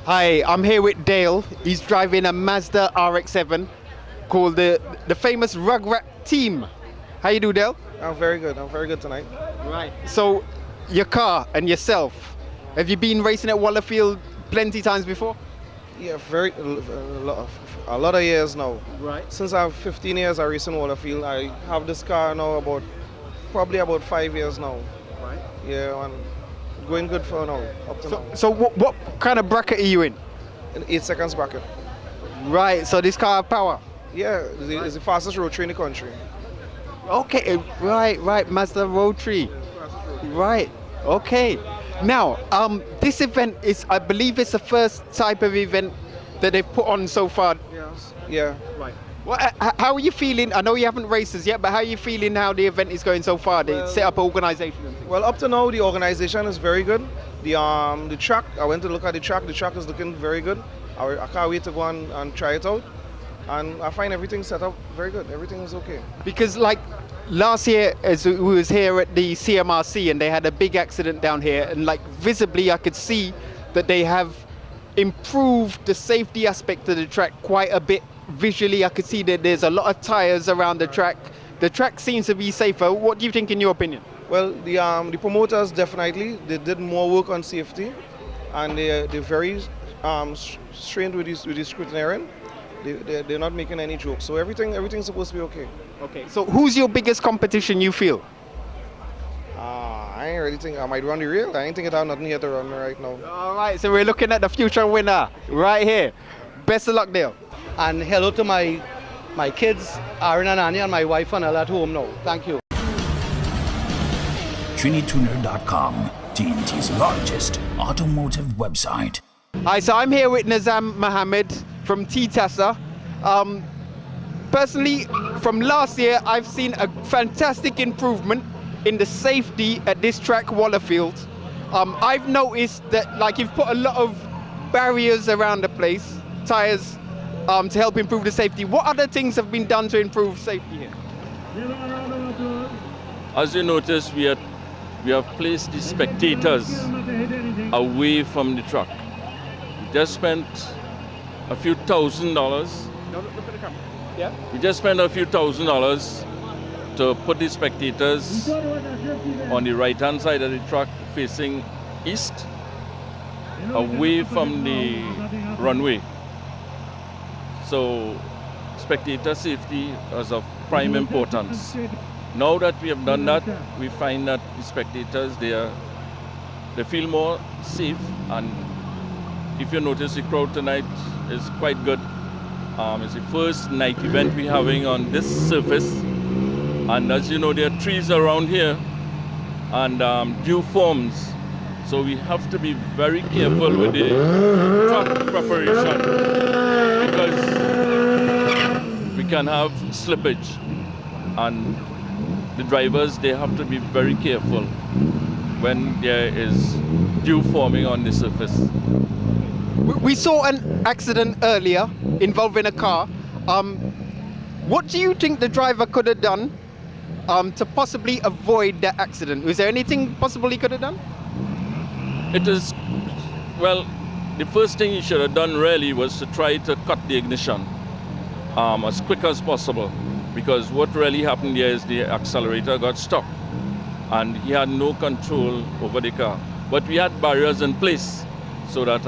Hi, I'm here with Dale. He's driving a Mazda RX-7 called the famous Rugrat team. How you do, Dale? I'm very good. I'm very good tonight. Right. So, your car and yourself, have you been racing at Wallerfield plenty times before? Yeah, a lot of years now. Right. Since I have 15 years I race in Wallerfield. I have this car now probably about 5 years now. Right. Yeah, and going good for now, up to now. So what kind of bracket are you in? In 8 seconds bracket. Right, so this car have power? Yeah, it's the fastest road tree in the country. Okay, right, Mazda Rotary. Right, okay. Now, this event is, I believe it's the first type of event that they've put on so far. Yes. Yeah. Right. Well, how are you feeling? I know you haven't raced as yet, but how are you feeling how the event is going so far? They set up an organization and things. Well, up to now, the organization is very good. The track, I went to look at the track. The track is looking very good. I can't wait to go and try it out. And I find everything set up very good. Everything is okay. Because like last year, as we was here at the CMRC, and they had a big accident down here, and like visibly I could see that they have improved the safety aspect of the track quite a bit. Visually, I could see that there's a lot of tires around the track. The track seems to be safer. What do you think, in your opinion? Well, the promoters definitely, they did more work on safety, and they're very strained with the scrutineering. They're not making any jokes, so everything's supposed to be okay. Okay. So who's your biggest competition, you feel? I ain't really think I might run the rail. I ain't think I have nothing here to run right now. All right. So we're looking at the future winner right here. Best of luck, Dale. And hello to my kids, Aaron and Annie, and my wife and all at home now. Thank you. TriniTuner.com, TNT's largest automotive website. Hi, so I'm here with Nizam Mohammed from Ttasa. Personally, from last year, I've seen a fantastic improvement in the safety at this track, Wallerfield. I've noticed that like you've put a lot of barriers around the place, tires, to help improve the safety. What other things have been done to improve safety here? As you notice, we have placed the spectators away from the truck. We just spent a few $1,000. No, look at the camera. Yeah. We just spent a few $1,000 to put the spectators on the right-hand side of the truck facing east, away from the runway. So spectator safety is of prime importance. Now that we have done that, we find that the spectators, they feel more safe, and if you notice, the crowd tonight is quite good. It's the first night event we're having on this surface, and as you know, there are trees around here and dew forms, so we have to be very careful with the truck preparation, because we can have slippage, and the drivers, they have to be very careful when there is dew forming on the surface. We saw an accident earlier involving a car. What do you think the driver could have done to possibly avoid that accident? Was there anything possible he could have done? Well, the first thing he should have done really was to try to cut the ignition as quick as possible, because what really happened there is the accelerator got stuck and he had no control over the car. But we had barriers in place so that,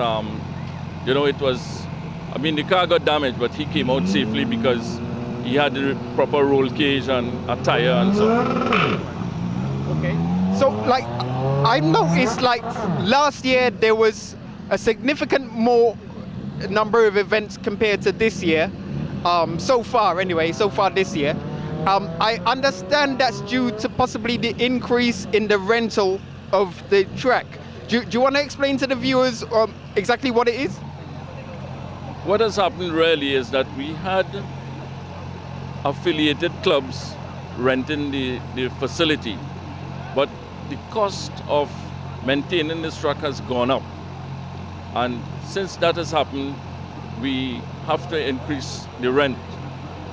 the car got damaged, but he came out safely because he had the proper roll cage and a tire and so on. Okay. So, like, I noticed, like, last year there was a significant more number of events compared to this year. So far this year. I understand that's due to possibly the increase in the rental of the track. Do you want to explain to the viewers exactly what it is? What has happened really is that we had affiliated clubs renting the facility, but the cost of maintaining this track has gone up. And since that has happened, we have to increase the rent.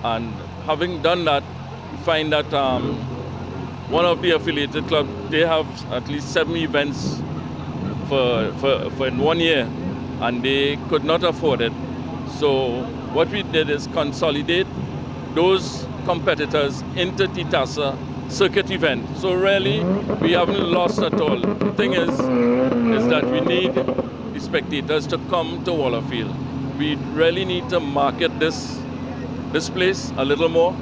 And having done that, we find that one of the affiliated clubs, they have at least 7 events for in 1 year. and they could not afford it. So what we did is consolidate those competitors into Ttasa circuit event. So really, we haven't lost at all. The thing is that we need the spectators to come to Wallerfield. We really need to market this place a little more,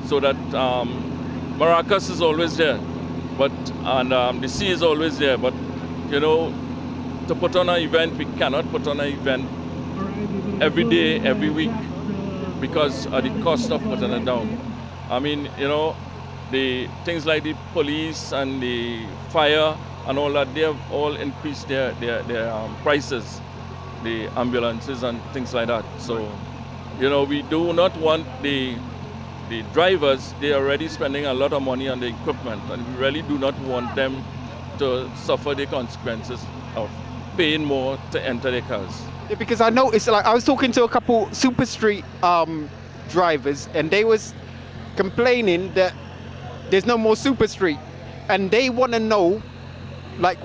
so that Maracas is always there, and the sea is always there. But you know, to put on an event, we cannot put on an event every day, every week, because of the cost of putting it down. I mean, you know, the things like the police and the fire and all that, they have all increased their prices, the ambulances and things like that. So, you know, we do not want the drivers, they're already spending a lot of money on the equipment, and we really do not want them to suffer the consequences of paying more to enter their cars. Yeah, because I noticed, like, I was talking to a couple super street drivers, and they was complaining that there's no more super street, and they want to know, like,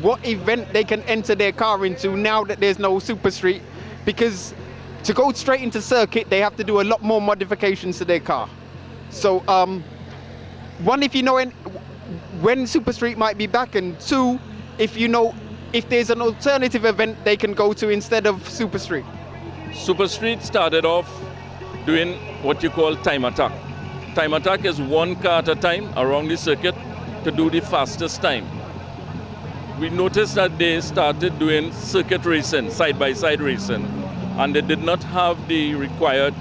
what event they can enter their car into now that there's no super street, because to go straight into circuit, they have to do a lot more modifications to their car. So, one, if you know when super street might be back, and two, if you know if there's an alternative event they can go to instead of super street. Super Street started off doing what you call time attack. Time attack is one car at a time around the circuit to do the fastest time. We noticed that they started doing circuit racing, side-by-side racing, and they did not have the required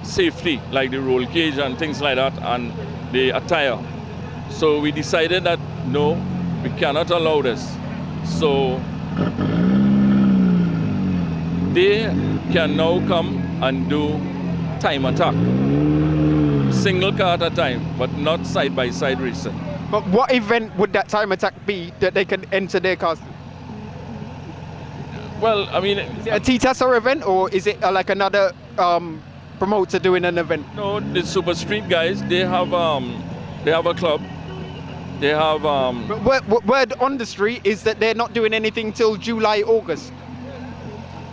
safety, like the roll cage and things like that, and the attire. So we decided that no, we cannot allow this. So they can now come and do time attack, single car at a time, but not side-by-side racing. But what event would that time attack be that they can enter their cars? Well, I mean, Is it a Ttasa event, or is it like another promoter doing an event? no, the Super Street guys, they have a club. They have But word on the street is that they're not doing anything till July, August.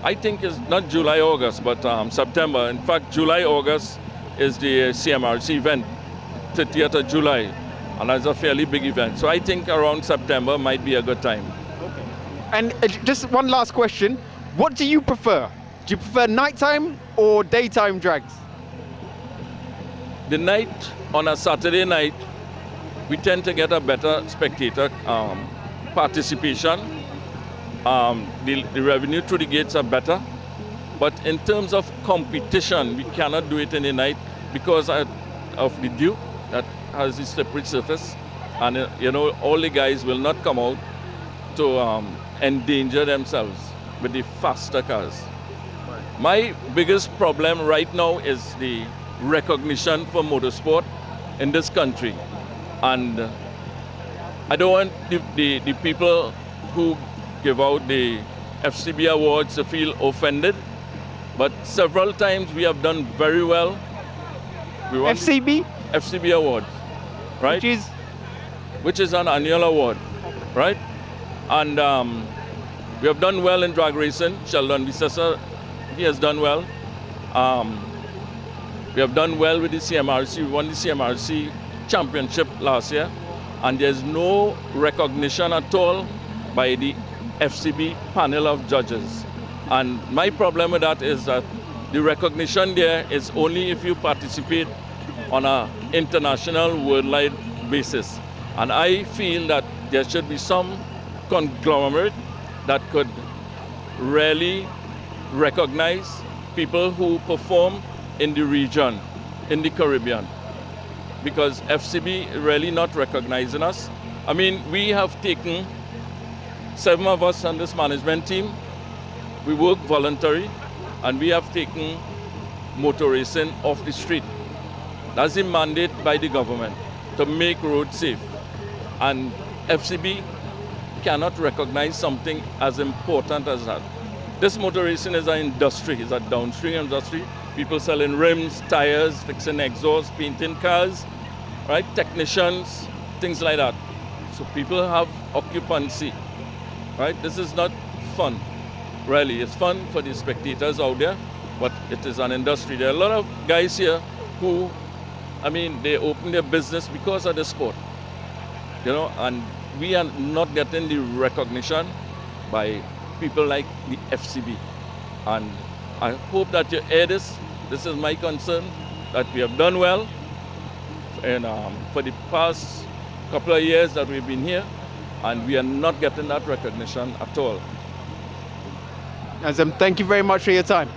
I think it's not July, August, but September. In fact, July, August is the CMRC event, 30th of July, and that's a fairly big event. So I think around September might be a good time. And just one last question. What do you prefer? Do you prefer nighttime or daytime drags? The night, on a Saturday night, we tend to get a better spectator participation. The revenue through the gates are better. But in terms of competition, we cannot do it in the night because of the dew that has the slippery surface. And you know, all the guys will not come out to endanger themselves with the faster cars. My biggest problem right now is the recognition for motorsport in this country. And I don't want the people who give out the FCB awards to feel offended, but several times we have done very well. We won FCB? FCB awards, right? Which is an annual award, right? And we have done well in drag racing. Sheldon Visasa, he has done well. We have done well with the CMRC. We won the CMRC championship last year, and there's no recognition at all by the FCB panel of judges. And my problem with that is that the recognition there is only if you participate on an international, worldwide basis. And I feel that there should be some conglomerate that could really recognize people who perform in the region, in the Caribbean. Because FCB really not recognizing us. I mean, we have taken 7 of us on this management team. We work voluntary, and we have taken motor racing off the street. That's the mandate by the government to make roads safe. And FCB cannot recognize something as important as that. This motor racing is an industry, it's a downstream industry. People selling rims, tires, fixing exhausts, painting cars, right? Technicians, things like that. So people have occupancy, right? This is not fun. Really, it's fun for the spectators out there, but it is an industry. There are a lot of guys here who, I mean, they open their business because of the sport, you know, and we are not getting the recognition by people like the FCB. And I hope that you hear this. This is my concern, that we have done well. And for the past couple of years that we've been here, and we are not getting that recognition at all. Nizam, thank you very much for your time.